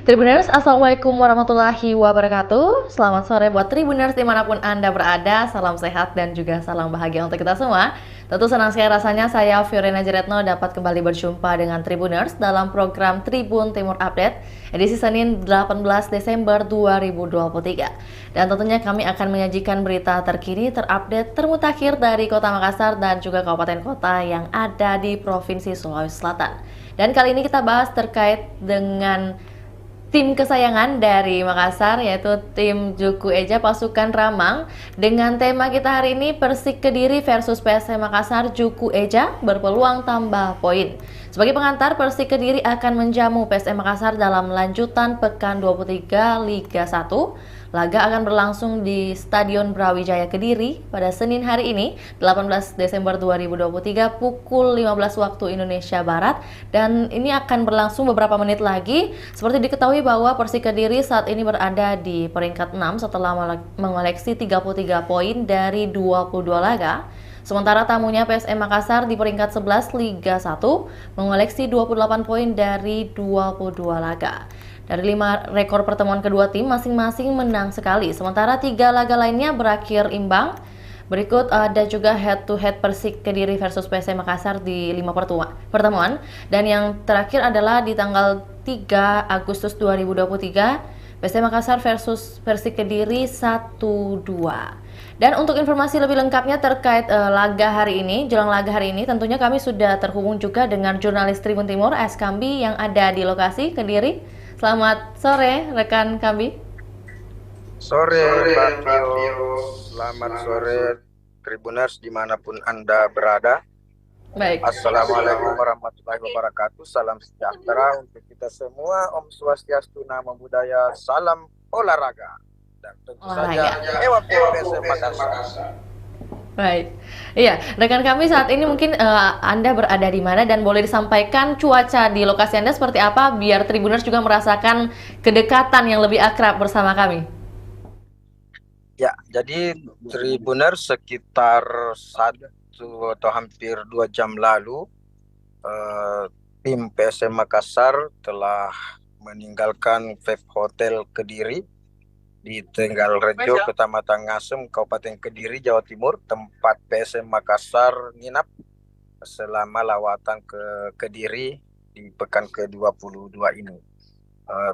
Tribuners, Assalamualaikum warahmatullahi wabarakatuh. Selamat sore buat Tribuners dimanapun Anda berada. Salam sehat dan juga salam bahagia untuk kita semua. Tentu senang sekali rasanya saya Fiorina Jeretno dapat kembali berjumpa dengan Tribuners dalam program Tribun Timur Update edisi Senin 18 Desember 2023. Dan tentunya kami akan menyajikan berita terkini, terupdate, termutakhir dari Kota Makassar dan juga kabupaten kota yang ada di Provinsi Sulawesi Selatan. Dan kali ini kita bahas terkait dengan tim kesayangan dari Makassar, yaitu tim Juku Eja Pasukan Ramang. Dengan tema kita hari ini, Persik Kediri versus PSM Makassar, Juku Eja berpeluang tambah poin. Sebagai pengantar, Persik Kediri akan menjamu PSM Makassar dalam lanjutan Pekan 23 Liga 1. Laga akan berlangsung di Stadion Brawijaya Kediri pada Senin hari ini, 18 Desember 2023 pukul 15 waktu Indonesia Barat, dan ini akan berlangsung beberapa menit lagi. Seperti diketahui bahwa Persik Kediri saat ini berada di peringkat 6 setelah mengoleksi 33 poin dari 22 laga. Sementara tamunya PSM Makassar di peringkat 11 Liga 1 mengoleksi 28 poin dari 22 laga. Dari 5 rekor pertemuan kedua tim masing-masing menang sekali, sementara 3 laga lainnya berakhir imbang. Berikut ada juga head-to-head Persik Kediri versus PSM Makassar di 5 pertemuan. Dan yang terakhir adalah di tanggal 3 Agustus 2023, PSM Makassar versus Persik Kediri 1-2. Dan untuk informasi lebih lengkapnya terkait laga hari ini, jelang laga hari ini, tentunya kami sudah terhubung juga dengan jurnalis Tribun Timur, S. Kambi, yang ada di lokasi Kediri. Selamat sore, rekan Kambi. Sore Mbak Pio, selamat sore Tribuners dimanapun Anda berada. Baik. Assalamualaikum warahmatullahi wabarakatuh, salam sejahtera untuk kita semua, Om Swastiastu, Namo Buddhaya, salam olahraga. Dan tentu saja, Ewa PSM Makassar. Baik, iya, rekan kami saat ini mungkin Anda berada di mana dan boleh disampaikan cuaca di lokasi Anda seperti apa biar Tribuners juga merasakan kedekatan yang lebih akrab bersama kami. Ya, jadi Tribuners sekitar 1 atau hampir 2 jam lalu, tim PSM Makassar telah meninggalkan Vape Hotel Kediri di Tenggal Rejo, Kecamatan Ngasem, Kabupaten Kediri, Jawa Timur, tempat PSM Makassar nginap selama lawatan ke Kediri di pekan ke-22 ini.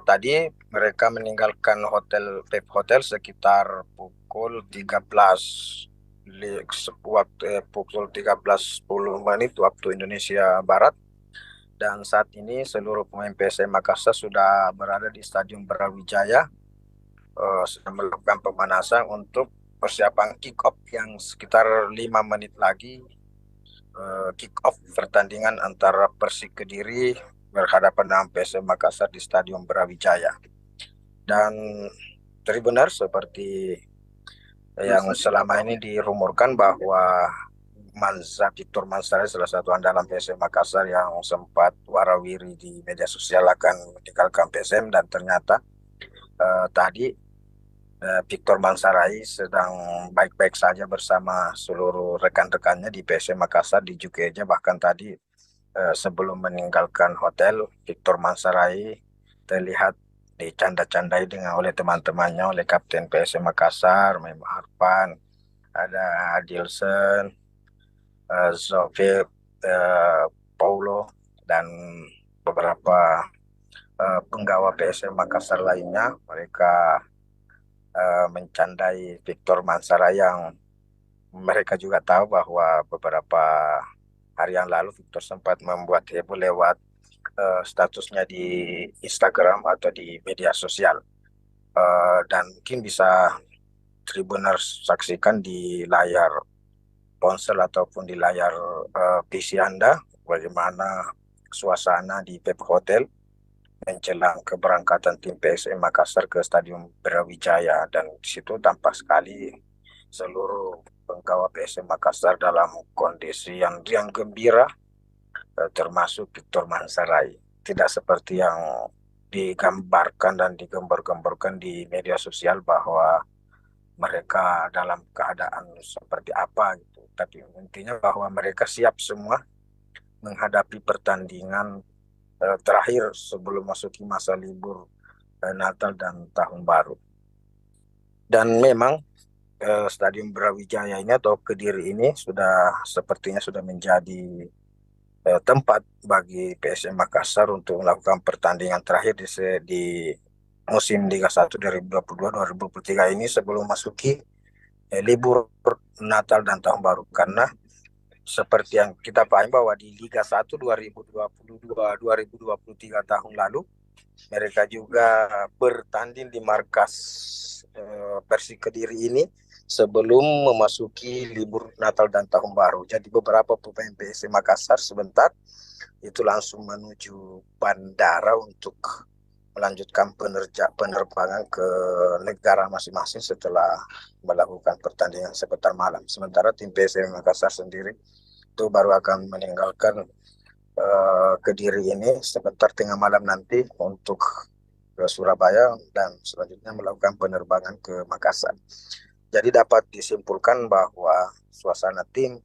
Tadi mereka meninggalkan Vape Hotel sekitar pukul 13 pukul 13.10 waktu Indonesia Barat. Dan saat ini seluruh pemain PSM Makassar sudah berada di Stadion Brawijaya, sedang melakukan pemanasan untuk persiapan kick off yang sekitar 5 menit lagi, kick off pertandingan antara Persik Kediri berhadapan dengan PSM Makassar di Stadion Brawijaya. Dan benar seperti yang selama ini dirumorkan bahwa Victor Manzar, salah satu andalan PSM Makassar yang sempat warawiri di media sosial akan meninggalkan PSM, dan ternyata tadi Victor Mansarai sedang baik-baik saja bersama seluruh rekan-rekannya di PSM Makassar di Juku Eja. Bahkan tadi sebelum meninggalkan hotel, Victor Mansarai terlihat dicanda-candai oleh teman-temannya, oleh Kapten PSM Makassar, Memo Harpan, ada Adilson, Zofir, Paulo, dan beberapa penggawa PSM Makassar lainnya. Mereka mencandai Victor Mansara, yang mereka juga tahu bahwa beberapa hari yang lalu Victor sempat membuat heboh lewat statusnya di Instagram atau di media sosial. Dan mungkin bisa Tribuners saksikan di layar ponsel ataupun di layar PC Anda bagaimana suasana di Pep Hotel menjelang keberangkatan tim PSM Makassar ke Stadion Brawijaya. Dan di situ tampak sekali seluruh penggawa PSM Makassar dalam kondisi yang gembira, termasuk Victor Mansarai. Tidak seperti yang digambarkan dan digembar-gemborkan di media sosial bahwa mereka dalam keadaan seperti apa gitu. Tapi intinya bahwa mereka siap semua menghadapi pertandingan terakhir sebelum masuki masa libur Natal dan Tahun Baru. Dan memang Stadion Brawijaya ini atau Kediri ini sepertinya sudah menjadi tempat bagi PSM Makassar untuk melakukan pertandingan terakhir di musim Liga 1 2022-2023 ini sebelum masuki libur Natal dan Tahun Baru. Karena seperti yang kita pahami bahwa di Liga 1 2022-2023 tahun lalu mereka juga bertanding di markas Persik Kediri ini sebelum memasuki libur Natal dan Tahun Baru. Jadi beberapa pemain PSM Makassar sebentar itu langsung menuju bandara untuk melanjutkan penerbangan ke negara masing-masing setelah melakukan pertandingan sebentar malam. Sementara tim PSM Makassar sendiri itu baru akan meninggalkan Kediri ini sebentar tengah malam nanti untuk ke Surabaya dan selanjutnya melakukan penerbangan ke Makassar. Jadi dapat disimpulkan bahwa suasana tim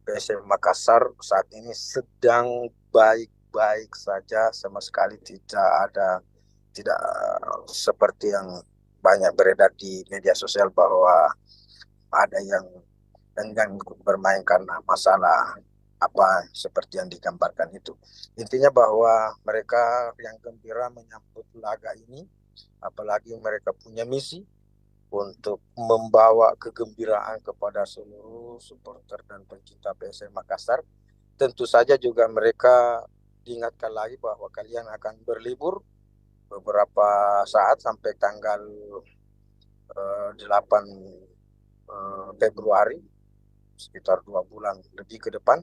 PSM Makassar saat ini sedang baik-baik saja, sama sekali tidak seperti yang banyak beredar di media sosial bahwa ada yang enggan bermain karena masalah apa seperti yang digambarkan itu. Intinya bahwa mereka yang gembira menyambut laga ini, apalagi mereka punya misi untuk membawa kegembiraan kepada seluruh supporter dan pencinta PSM Makassar. Tentu saja juga mereka diingatkan lagi bahwa kalian akan berlibur beberapa saat sampai tanggal 8 Februari, sekitar 2 bulan lebih ke depan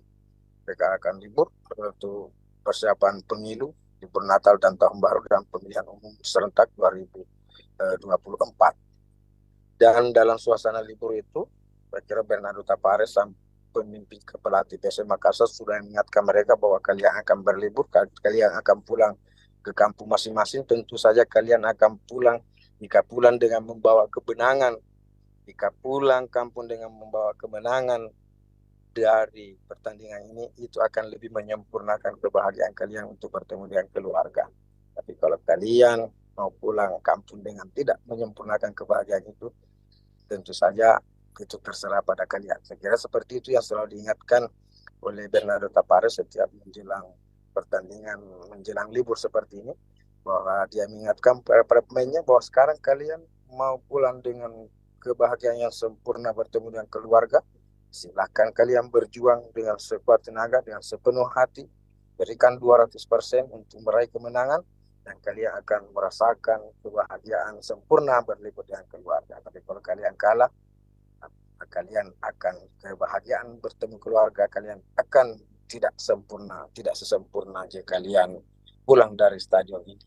mereka akan libur untuk persiapan pemilu, libur Natal dan Tahun Baru dan pemilihan umum serentak 2024. Dan dalam suasana libur itu, saya kira Bernardo Tapares, pemimpin pelatih PSM Makassar, sudah mengingatkan mereka bahwa kalian akan berlibur, kalian akan pulang ke kampung masing-masing. Tentu saja kalian akan pulang, jika pulang dengan membawa kemenangan, jika pulang kampung dengan membawa kemenangan dari pertandingan ini, itu akan lebih menyempurnakan kebahagiaan kalian untuk bertemu dengan keluarga. Tapi kalau kalian mau pulang kampung dengan tidak menyempurnakan kebahagiaan itu, tentu saja itu terserah pada kalian. Saya kira seperti itu yang selalu diingatkan oleh Bernardo Tapares setiap menjelang pertandingan, menjelang libur seperti ini, bahwa dia mengingatkan para pemainnya bahwa sekarang kalian mau pulang dengan kebahagiaan yang sempurna bertemu dengan keluarga, silakan kalian berjuang dengan sekuat tenaga, dengan sepenuh hati, berikan 200% untuk meraih kemenangan, dan kalian akan merasakan kebahagiaan sempurna berlibur dengan keluarga. Tapi kalau kalian kalah, kalian akan kebahagiaan bertemu keluarga kalian akan tidak sempurna, tidak sesempurna jika kalian pulang dari stadion ini,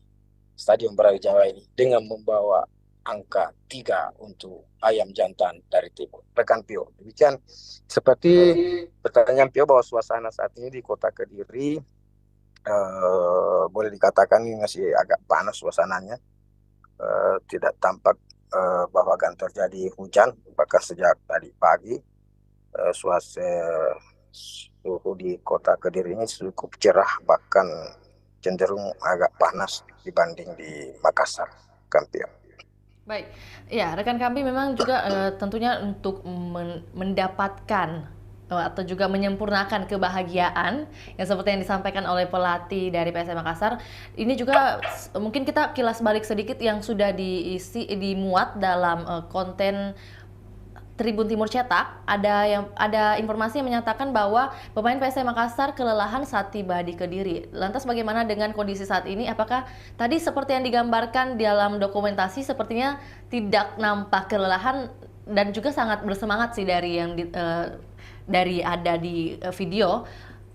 Stadion Brawijaya ini, dengan membawa angka 3 untuk ayam jantan dari timur. Rekan Pio, demikian seperti pertanyaan Pio bahwa suasana saat ini di kota Kediri boleh dikatakan ini masih agak panas suasananya. Tidak tampak bahwa akan terjadi hujan, bahkan sejak tadi pagi suhu di kota Kediri ini cukup cerah, bahkan cenderung agak panas dibanding di Makassar, Kampio. Baik, ya rekan kami memang juga tentunya untuk mendapatkan atau juga menyempurnakan kebahagiaan yang seperti yang disampaikan oleh pelatih dari PSM Makassar. Ini juga mungkin kita kilas balik sedikit yang sudah dimuat dalam konten Tribun Timur Cetak. Ada informasi yang menyatakan bahwa pemain PSM Makassar kelelahan saat tiba di Kediri. Lantas bagaimana dengan kondisi saat ini? Apakah tadi seperti yang digambarkan dalam dokumentasi sepertinya tidak nampak kelelahan dan juga sangat bersemangat sih dari ada di video.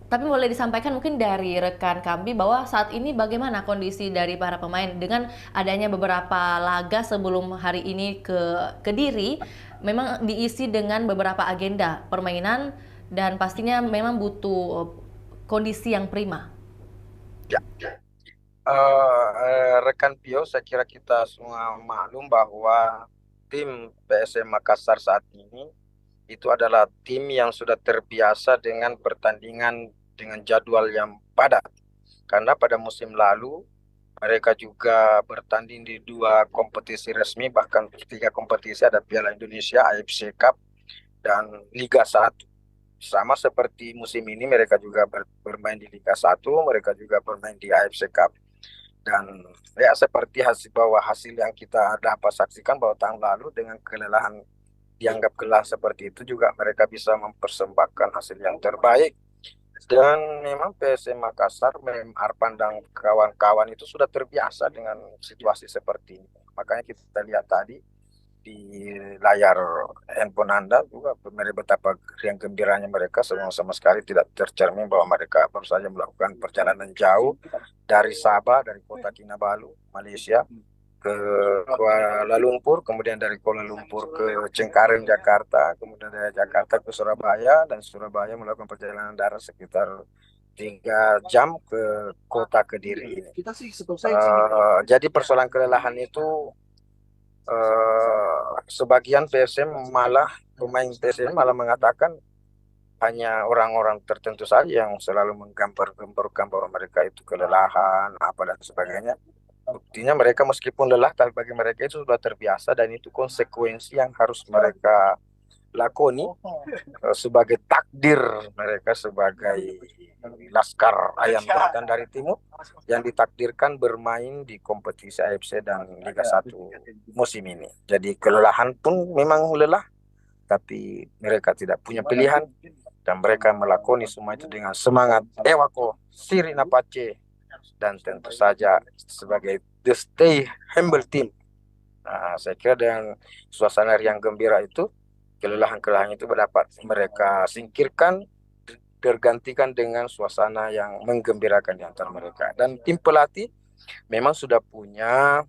Tapi boleh disampaikan mungkin dari rekan kami bahwa saat ini bagaimana kondisi dari para pemain dengan adanya beberapa laga sebelum hari ini ke Kediri, memang diisi dengan beberapa agenda permainan dan pastinya memang butuh kondisi yang prima. Ya. Rekan Pio, saya kira kita semua maklum bahwa tim PSM Makassar saat ini itu adalah tim yang sudah terbiasa dengan pertandingan dengan jadwal yang padat. Karena pada musim lalu Mereka juga bertanding di 2 kompetisi resmi, bahkan 3 kompetisi, ada Piala Indonesia, AFC Cup, dan Liga 1. Sama seperti musim ini mereka juga bermain di Liga 1, mereka juga bermain di AFC Cup. Dan ya seperti hasil yang kita dapat saksikan bahwa tahun lalu dengan kelelahan dianggap kelah seperti itu juga mereka bisa mempersembahkan hasil yang terbaik. Dan memang PSM Makassar, Arpan dan kawan-kawan itu sudah terbiasa dengan situasi seperti ini. Makanya kita lihat tadi di layar handphone Anda juga betapa riang gembiranya mereka, sama sekali tidak tercermin bahwa mereka baru saja melakukan perjalanan jauh dari Sabah, dari kota Kinabalu, Malaysia, ke Kuala Lumpur, kemudian dari Kuala Lumpur ke Cengkareng, Jakarta, kemudian dari Jakarta ke Surabaya, dan Surabaya melakukan perjalanan darat sekitar 3 jam ke kota Kediri ini. Jadi persoalan kelelahan itu sebagian pemain PSM malah mengatakan hanya orang-orang tertentu saja yang selalu menggambar-gambarkan bahwa mereka itu kelelahan, apa dan sebagainya. Buktinya mereka meskipun lelah, tapi bagi mereka itu sudah terbiasa, dan itu konsekuensi yang harus mereka lakoni sebagai takdir mereka sebagai Laskar Ayam Jantan dari Timur yang ditakdirkan bermain di kompetisi AFC dan Liga 1 musim ini. Jadi kelelahan pun memang lelah, tapi mereka tidak punya pilihan dan mereka melakoni semua itu dengan semangat Ewako, Sirina Pace, dan tentu saja sebagai the stay humble team. Nah, saya kira dengan suasana yang gembira itu, kelelahan-kelelahan itu dapat mereka singkirkan, tergantikan dengan suasana yang menggembirakan di antara mereka. Dan tim pelatih memang sudah punya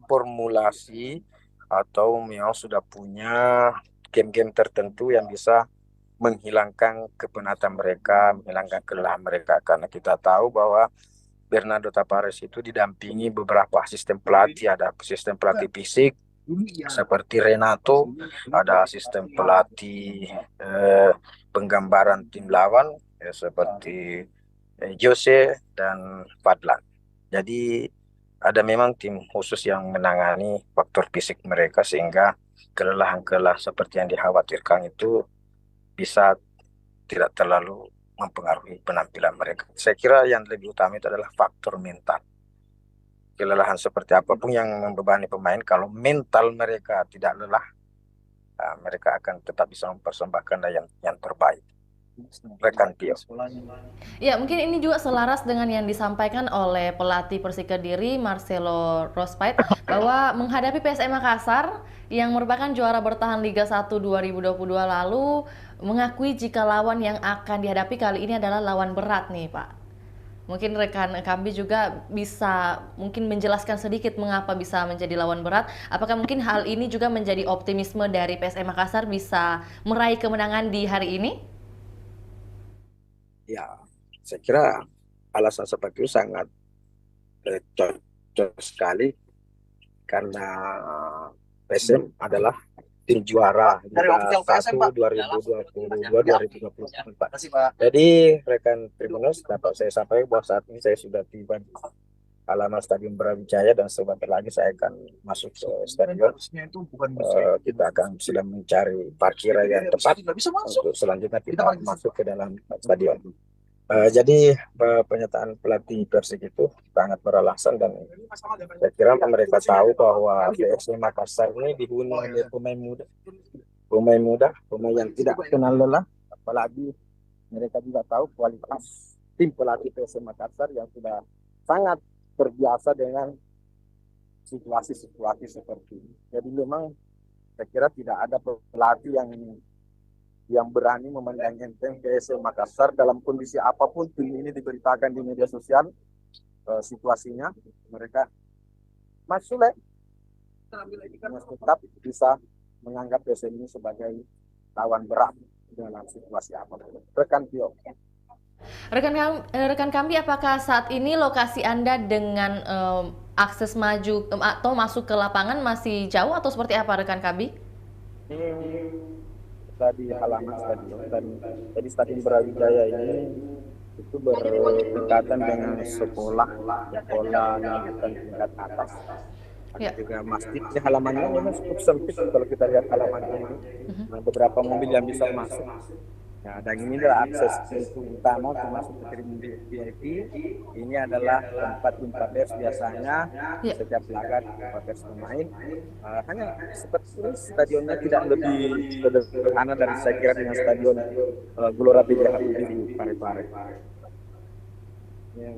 formulasi atau memang sudah punya game-game tertentu yang bisa menghilangkan kepenatan mereka, menghilangkan kelelahan mereka. Karena kita tahu bahwa Bernardo Tavares itu didampingi beberapa asisten pelatih, ada asisten pelatih fisik seperti Renato, ada asisten pelatih penggambaran tim lawan seperti Jose dan Fadlan. Jadi ada memang tim khusus yang menangani faktor fisik mereka sehingga kelelahan-kelelahan seperti yang dikhawatirkan itu bisa tidak terlalu mempengaruhi penampilan mereka. Saya kira yang lebih utama itu adalah faktor mental. Kelelahan seperti apapun yang membebani pemain, kalau mental mereka tidak lelah, mereka akan tetap bisa mempersembahkan yang terbaik. Rekan Tio. Ya, mungkin ini juga selaras dengan yang disampaikan oleh pelatih Persik Kediri, Marcelo Rospait, bahwa menghadapi PSM Makassar yang merupakan juara bertahan Liga 1 2022 lalu, mengakui jika lawan yang akan dihadapi kali ini adalah lawan berat nih, Pak. Mungkin rekan Kambi juga bisa mungkin menjelaskan sedikit mengapa bisa menjadi lawan berat. Apakah mungkin hal ini juga menjadi optimisme dari PSM Makassar bisa meraih kemenangan di hari ini? Ya, saya kira alasan seperti itu sangat cocok sekali karena PSM adalah tim juara Liga 1 2022-2024. Jadi rekan Tribuners, dapat saya sampaikan bahwa saat ini saya sudah tiba di halaman Stadion Brawijaya dan sebentar lagi saya akan masuk ke stadion. Kita akan sedang mencari parkiran yang tepat untuk selanjutnya kita masuk ke dalam stadion. Jadi pernyataan pelatih Persik itu sangat beralasan dan saya kira mereka tahu bahwa PSM Makassar ini dihuni oleh pemain muda, pemain yang tidak kenal lelah, apalagi mereka juga tahu kualitas tim pelatih PSM Makassar yang sudah sangat terbiasa dengan situasi-situasi seperti ini. Jadi memang saya kira tidak ada pelatih yang berani memandang enteng PSM Makassar dalam kondisi apapun tim ini diberitakan di media sosial situasinya, mereka masuk tetap bisa menganggap PSM ini sebagai lawan berat dalam situasi apapun. Rekan Tio. Rekan kami, apakah saat ini lokasi Anda dengan akses maju atau masuk ke lapangan masih jauh atau seperti apa rekan kami? Di halaman stadion dan jadi Stadion Brawijaya ini itu berdekatan dengan sekolah yang tingkat atas. Ada Ya. juga masjid. Di halamannya memang cukup sempit kalau kita lihat halamannya ini. Nah, beberapa mobil yang bisa masuk. Nah, dan ini adalah akses pintu utama untuk masuk ke tribun VIP. Ini adalah tempat jumpa pers biasanya Ya. setiap laga jumpa pers pemain. Hanya seperti ini, stadionnya tidak lebih sederhana dan saya kira dengan stadion Gelora BJ Habibie di Parepare. Ya,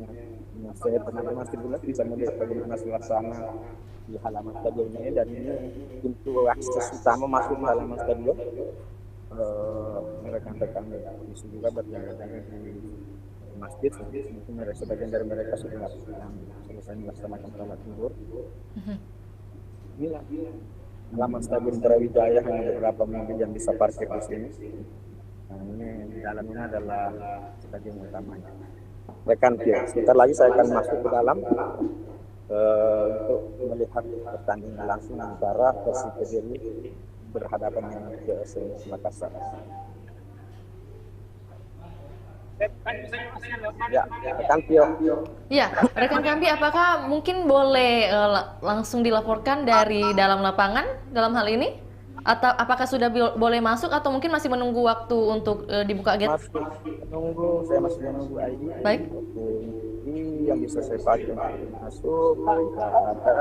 nah, saya teman-teman sebelah bisa melihat bagaimana suasana di halaman stadion ini, dan ini pintu akses utama masuk ke halaman stadion. Rekan-rekan polisi juga berjaga-jaga di masjid. Mungkin sebagian dari mereka sudah selesai melaksanakan sholat zuhur. Inilah halaman stadion Brawijaya, hanya beberapa mobil yang bisa parkir di sini. Nah, ini di dalamnya adalah stadion utamanya. Rekan Pio, sebentar lagi saya akan masuk ke dalam untuk melihat pertandingan langsung antara Persik Kediri berhadapan dengan PSM Makassar. Ya, rekan Pio. Ya, rekan Kambi, apakah mungkin boleh langsung dilaporkan dari dalam lapangan dalam hal ini? Atau apakah sudah boleh masuk atau mungkin masih menunggu waktu untuk dibuka gate? Saya masih menunggu ID. Baik. Ini yang bisa saya pakai untuk masuk. Ada.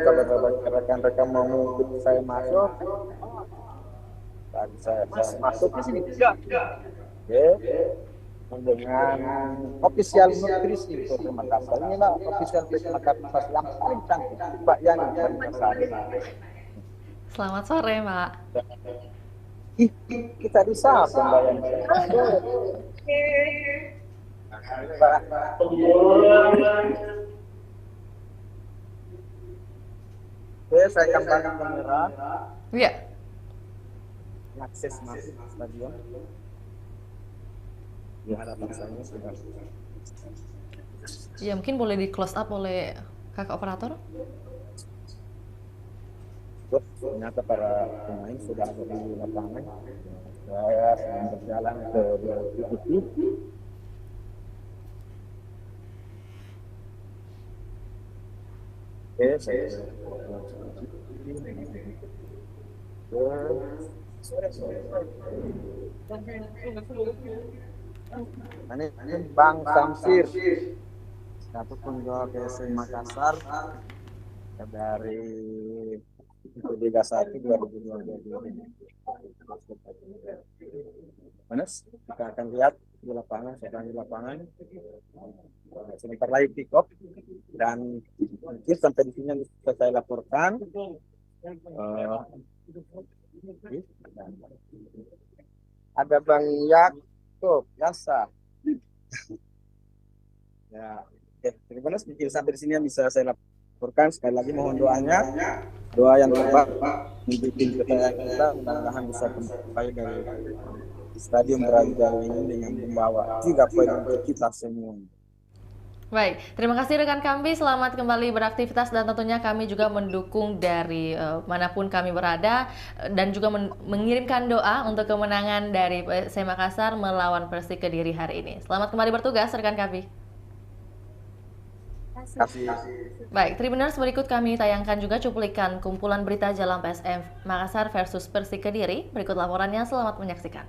Kalau rekan-rekan mau mengikuti saya masuk, dan saya masuk di sini. Dengan official nutrisi Kota Makassar. Inilah official Makassar yang paling cantik, Pak Yani Makassar. Selamat sore, Pak. Kita disapa, Mbak Yani. Oke, saya kembali kamera. Ya. Akses masuk stadion. Di hadapan saya sudah. Ya, mungkin boleh di close up oleh kakak operator. Ternyata para pemain sudah ada di lapangan. Saya sedang berjalan ke VIP. Oke, saya ini Bang Samsir, satu penjual PSM Makassar dari Liga 1 2022. Manes, kita akan lihat di lapangan, sedang di lapangan. Sebentar lagi kick off, dan mungkin sampai di sini bisa saya laporkan. Ada Bang Yakob, biasa. Ya, terima kasih. Mungkin sampai di sini yang bisa saya laporkan. Sekali lagi mohon doanya, doa yang terbaik untuk tim kita, mudah-mudahan bisa kembali dari Stadion Brawijaya ini dengan membawa 3 poin untuk kita semua. Baik, terima kasih rekan kami, selamat kembali beraktivitas, dan tentunya kami juga mendukung dari manapun kami berada, dan juga mengirimkan doa untuk kemenangan dari PSM Makassar melawan Persik Kediri hari ini. Selamat kembali bertugas rekan kami. Baik, Tribuners, berikut kami tayangkan juga cuplikan kumpulan berita jalan PSM Makassar versus Persik Kediri. Berikut laporannya, selamat menyaksikan.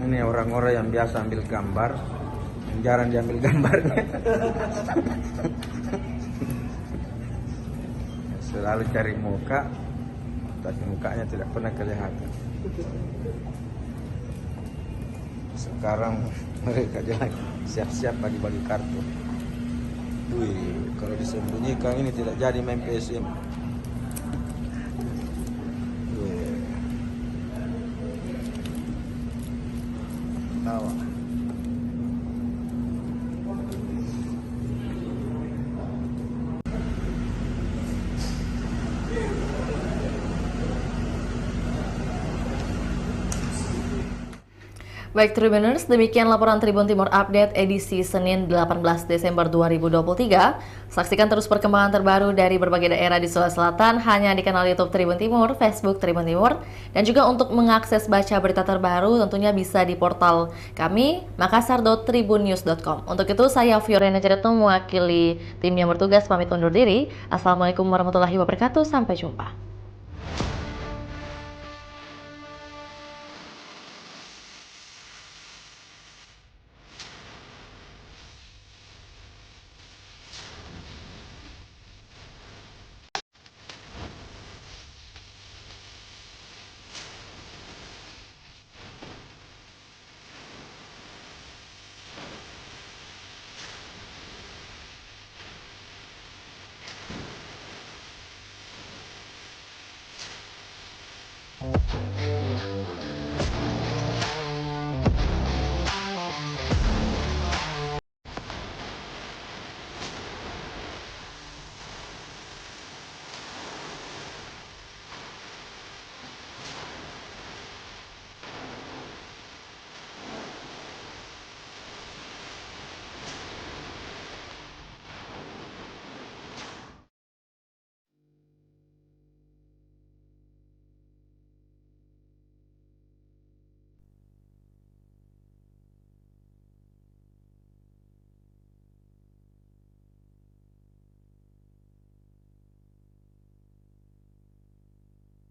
Ini orang-orang yang biasa ambil gambar, yang jarang diambil gambarnya. Selalu cari muka, tapi mukanya tidak pernah kelihatan. Sekarang mereka jalan siap-siap bagi-bagi kartu. Wih, kalau disembunyikan ini tidak jadi main PSM. Wih. Tawa. Baik Tribuners, demikian laporan Tribun Timur Update edisi Senin 18 Desember 2023. Saksikan terus perkembangan terbaru dari berbagai daerah di Sulawesi Selatan hanya di kanal YouTube Tribun Timur, Facebook Tribun Timur, dan juga untuk mengakses baca berita terbaru tentunya bisa di portal kami makassar.tribunnews.com. Untuk itu saya Fiorena Ceretno mewakili tim yang bertugas pamit undur diri. Assalamualaikum warahmatullahi wabarakatuh, sampai jumpa.